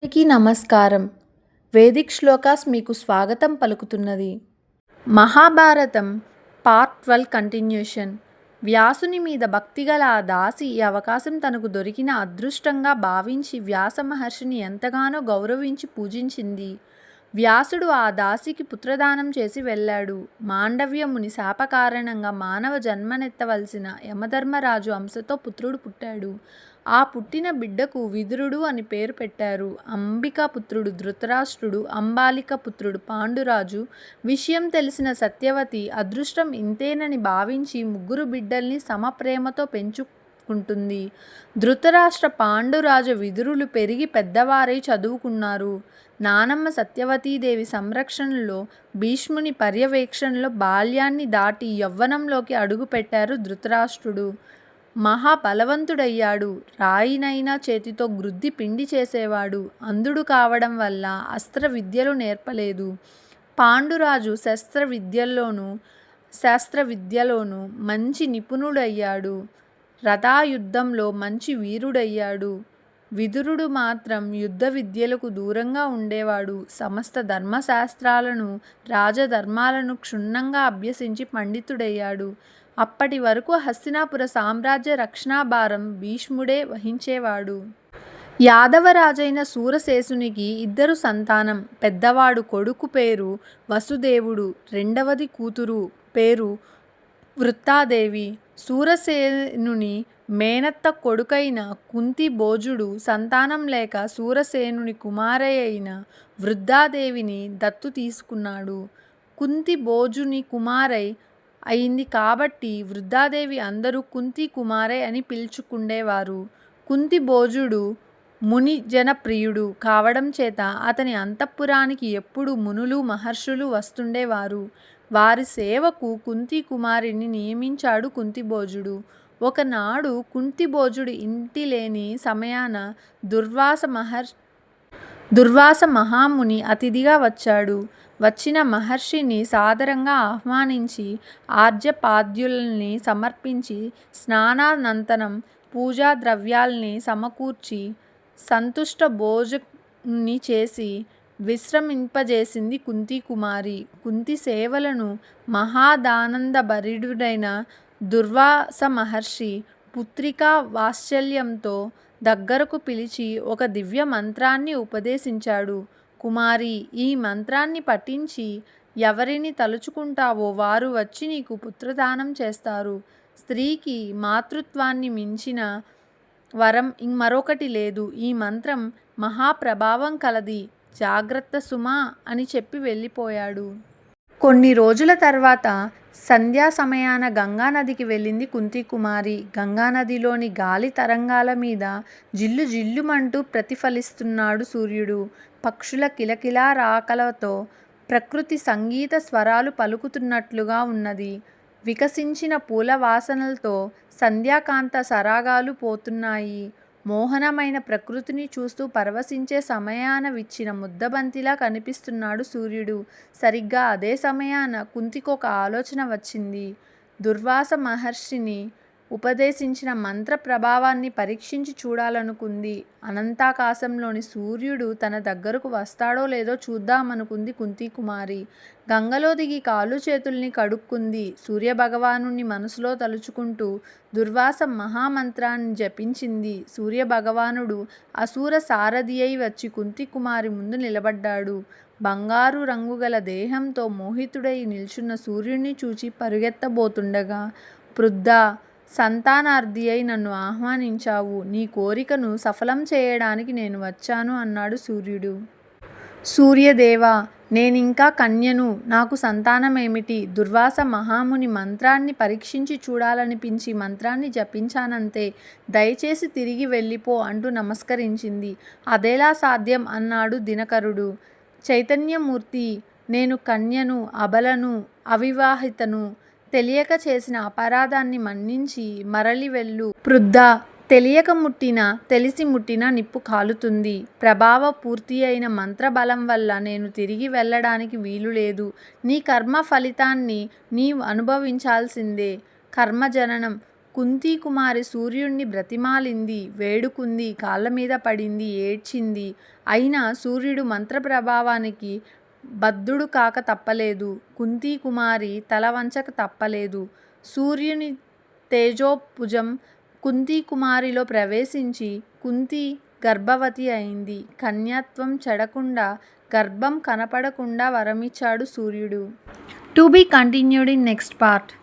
అందరికీ నమస్కారం. వేదిక్ శ్లోకాస్ మీకు స్వాగతం పలుకుతున్నది. మహాభారతం పార్ట్ 12 కంటిన్యూషన్. వ్యాసుని మీద భక్తిగల ఆ దాసి ఈ అవకాశం తనకు దొరికిన అదృష్టంగా భావించి వ్యాస మహర్షిని ఎంతగానో గౌరవించి పూజించింది. వ్యాసుడు ఆ దాసికి పుత్రదానం చేసి వెళ్ళాడు. మాండవ్యముని శాప కారణంగా మానవ జన్మనెత్తవలసిన యమధర్మరాజు అంశతో పుత్రుడు పుట్టాడు. ఆ పుట్టిన బిడ్డకు విదురుడు అని పేరు పెట్టారు. అంబికా పుత్రుడు ధృతరాష్ట్రుడు, అంబాలిక పుత్రుడు పాండురాజు. విషయం తెలిసిన సత్యవతి అదృష్టం ఇంతేనని భావించి ముగ్గురు బిడ్డల్ని సమప్రేమతో పెంచుకుంటుంది. ధృతరాష్ట్ర, పాండురాజు, విదురులు పెరిగి పెద్దవారై చదువుకున్నారు. నానమ్మ సత్యవతీదేవి సంరక్షణలో, భీష్ముని పర్యవేక్షణలో బాల్యాన్ని దాటి యవ్వనంలోకి అడుగుపెట్టారు ధృతరాష్ట్రుడు. మహాబలవంతుడయ్యాడు. రాయినైనా చేతితో గ్రుద్ది పిండి చేసేవాడు. అంధుడు కావడం వల్ల అస్త్ర విద్యలు నేర్పలేదు. పాండురాజు శాస్త్రవిద్యలోనూ మంచి నిపుణుడయ్యాడు. రథాయుద్ధంలో మంచి వీరుడయ్యాడు. విదురుడు మాత్రం యుద్ధ విద్యలకు దూరంగా ఉండేవాడు. సమస్త ధర్మశాస్త్రాలను, రాజధర్మాలను క్షుణ్ణంగా అభ్యసించి పండితుడయ్యాడు. అప్పటి వరకు హస్తినాపుర సామ్రాజ్య రక్షణాభారం భీష్ముడే వహించేవాడు. యాదవరాజైన శూరసేనునికి ఇద్దరు సంతానం. పెద్దవాడు కొడుకు పేరు వసుదేవుడు, రెండవది కూతురు పేరు వృత్తాదేవి. శూరసేనుని మేనత్త కొడుకైన కుంతిభోజుడు సంతానం లేక శూరసేనుని కుమారైన వృద్ధాదేవిని దత్తు తీసుకున్నాడు. కుంతిభోజుని కుమారై అయింది కాబట్టి వృద్ధాదేవి అందరూ కుంతి కుమారై అని పిలుచుకుండేవారు. కుంతిభోజుడు ముని జనప్రియుడు కావడం చేత అతని అంతఃపురానికి ఎప్పుడు మునులు, మహర్షులు వస్తుండేవారు. వారి సేవకు కుంతి కుమారిని నియమించాడు కుంతిభోజుడు. ఒకనాడు కుంతిభోజుడు ఇంటి లేని సమయాన దుర్వాస మహాముని అతిథిగా వచ్చాడు. వచ్చిన మహర్షిని సాదరంగా ఆహ్వానించి ఆర్ఘ్యపాద్యుల్ని సమర్పించి స్నానానంతరం పూజా ద్రవ్యాల్ని సమకూర్చి సంతుష్ట భోజుని చేసి విశ్రమింపజేసింది కుంతీకుమారి. కుంతి సేవలను మహాదానందభరితుడైన దుర్వాస మహర్షి పుత్రికా వాత్సల్యంతో దగ్గరకు పిలిచి ఒక దివ్య మంత్రాన్ని ఉపదేశించాడు. కుమారి, ఈ మంత్రాన్ని పఠించి ఎవరిని తలుచుకుంటావో వారు వచ్చి నీకు పుత్రదానం చేస్తారు. స్త్రీకి మాతృత్వాన్ని మించిన వరం మరొకటి లేదు. ఈ మంత్రం మహాప్రభావం కలది. జాగ్రత్త సుమా అని చెప్పి వెళ్ళిపోయాడు. కొన్ని రోజుల తర్వాత సంధ్యా సమయాన గంగానదికి వెళ్ళింది కుంతీకుమారి. గంగానదిలోని గాలి తరంగాల మీద జిల్లు జిల్లుమంటూ ప్రతిఫలిస్తున్నాడు సూర్యుడు. పక్షుల కిలకిలా రాకలతో ప్రకృతి సంగీత స్వరాలు పలుకుతున్నట్లుగా ఉన్నది. వికసించిన పూల వాసనలతో సంధ్యాకాంత సరాగాలు పోతున్నాయి. మోహనమైన ప్రకృతిని చూస్తూ పరవశించే సమయాన విచ్చిన ముద్దబంతిలా కనిపిస్తున్నాడు సూర్యుడు. సరిగ్గా అదే సమయాన కుంతికొక ఆలోచన వచ్చింది. దుర్వాస మహర్షిని ఉపదేశించిన మంత్ర ప్రభావాన్ని పరీక్షించి చూడాలనుకుంది. అనంతాకాశంలోని సూర్యుడు తన దగ్గరకు వస్తాడో లేదో చూద్దామనుకుంది కుంతీకుమారి. గంగలో దిగి కాళ్ళు చేతుల్ని కడుక్కుంది. సూర్యభగవానుణ్ణి మనసులో తలుచుకుంటూ దుర్వాస మహామంత్రాన్ని జపించింది. సూర్యభగవానుడు అసూర సారథి అయి వచ్చి కుంతీకుమారి ముందు నిలబడ్డాడు. బంగారు రంగుగల దేహంతో మోహితుడై నిల్చున్న సూర్యుడిని చూచి పరుగెత్తబోతుండగా, పృథ్వా, సంతానార్థి అయి నన్ను ఆహ్వానించావు. నీ కోరికను సఫలం చేయడానికి నేను వచ్చాను అన్నాడు సూర్యుడు. సూర్యదేవా, నేనింకా కన్యను. నాకు సంతానమేమిటి? దుర్వాస మహాముని మంత్రాన్ని పరీక్షించి చూడాలనిపించి మంత్రాన్ని జపించానంతే. దయచేసి తిరిగి వెళ్ళిపో అంటూ నమస్కరించింది. అదెలా సాధ్యం అన్నాడు దినకరుడు. చైతన్యమూర్తి, నేను కన్యను, అబలను, అవివాహితను. తెలియక చేసిన అపరాధాన్ని మన్నించి మరలి వెళ్ళు. పృథ్వా, తెలియక ముట్టినా తెలిసి ముట్టినా నిప్పు కాలుతుంది. ప్రభావ పూర్తి అయిన మంత్రబలం వల్ల నేను తిరిగి వెళ్ళడానికి వీలులేదు. నీ కర్మ ఫలితాన్ని నీవు అనుభవించాల్సిందే. కర్మజననం. కుంతీ కుమారి సూర్యుణ్ణి బ్రతిమాలింది, వేడుకుంది, కాళ్ళమీద పడింది, ఏడ్చింది. అయినా సూర్యుడు మంత్ర ప్రభావానికి బద్ధుడు కాక తప్పలేదు. కుంతీ కుమారి తల వంచక తప్పలేదు. సూర్యుని తేజోపుంజం కుంతీ కుమారిలో ప్రవేశించి కుంతి గర్భవతి అయింది. కన్యత్వం చెడకుండా, గర్భం కనపడకుండా వరమిచ్చాడు సూర్యుడు. To be continued in next part.